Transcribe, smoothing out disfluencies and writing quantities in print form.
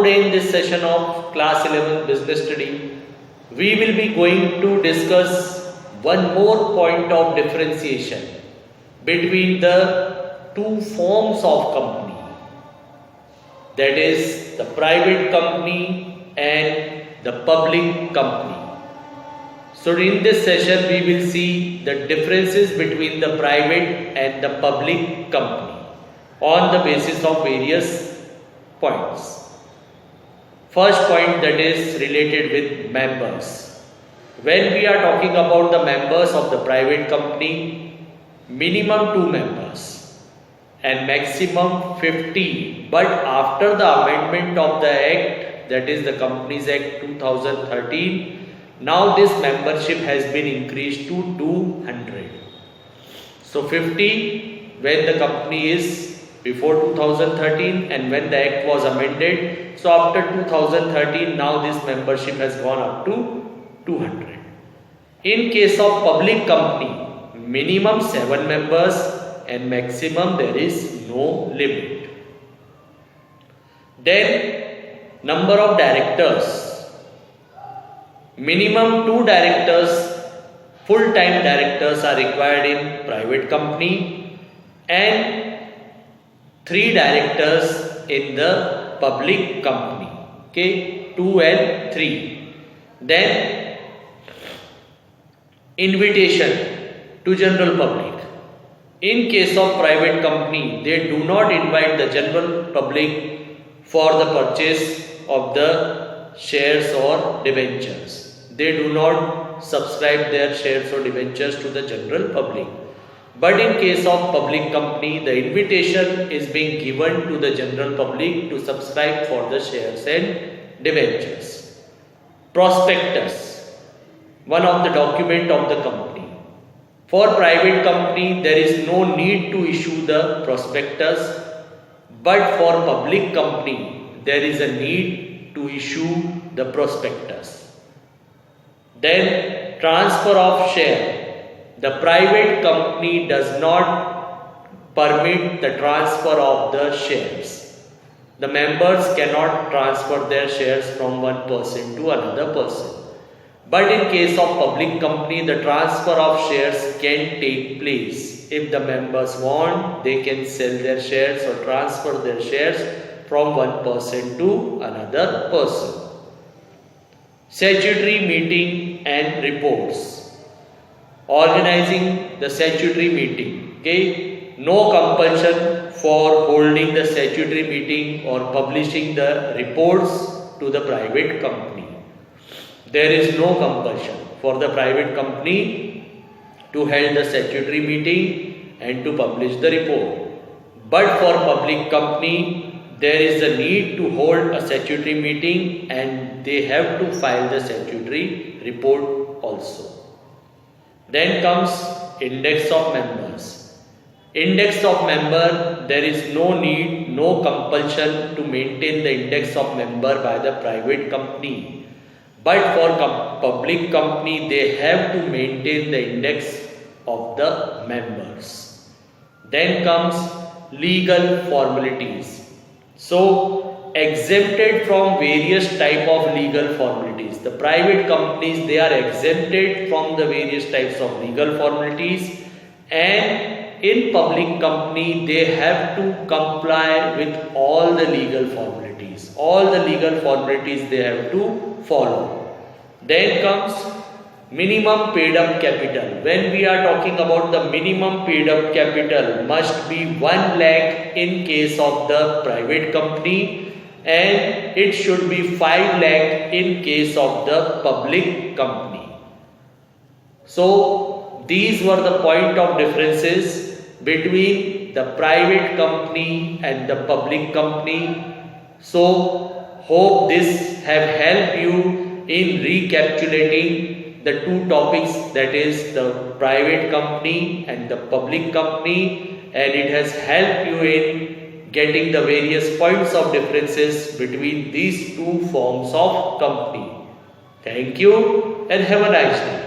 today in this session of class 11 business study, we will be going to discuss one more point of differentiation between the two forms of company, that is the private company and the public company. So in this session we will see the differences between the private and the public company on the basis of various points. First point, that is related with members. When we are talking about the members of the private company, minimum 2 members and maximum 50. But after the amendment of the Act, that is the Companies Act 2013, now this membership has been increased to 200. So 50 when the company is before 2013 and when the Act was amended. So after 2013, now this membership has gone up to 200. In case of public company, minimum 7 members and maximum there is no limit. Then number of directors, minimum 2 directors, full-time directors are required in private company and 3 directors in the public company. Okay, 2 and 3. Then invitation to general public. In case of private company, they do not invite the general public for the purchase of the shares or debentures. They do not subscribe their shares or debentures to the general public. But in case of public company, the invitation is being given to the general public to subscribe for the shares and debentures. Prospectus, one of the document of the company. For private company, there is no need to issue the prospectus, but for public company, there is a need to issue the prospectus. Then transfer of share. The private company does not permit the transfer of the shares. The members cannot transfer their shares from one person to another person. But in case of public company, the transfer of shares can take place. If the members want, they can sell their shares or transfer their shares from one person to another person. Statutory meeting and reports. Organizing the statutory meeting. Okay, no compulsion for holding the statutory meeting or publishing the reports to the private company. There is no compulsion for the private company to hold the statutory meeting and to publish the report. But for public company, there is a need to hold a statutory meeting and they have to file the statutory report also. Then comes index of members. Index of member, there is no need, no compulsion to maintain the index of member by the private company. But for public company, they have to maintain the index of the members. Then comes legal formalities. So exempted from various type of legal formalities. The private companies, they are exempted from the various types of legal formalities, and in public company they have to comply with all the legal formalities. All the legal formalities they have to follow. Then comes minimum paid up capital. When we are talking about the minimum paid up capital, must be 1 lakh in case of the private company and it should be 5 lakh in case of the public company. So these were the point of differences between the private company and the public company. So hope this have helped you in recapitulating the two topics, that is the private company and the public company, and it has helped you in getting the various points of differences between these two forms of company. Thank you and have a nice day.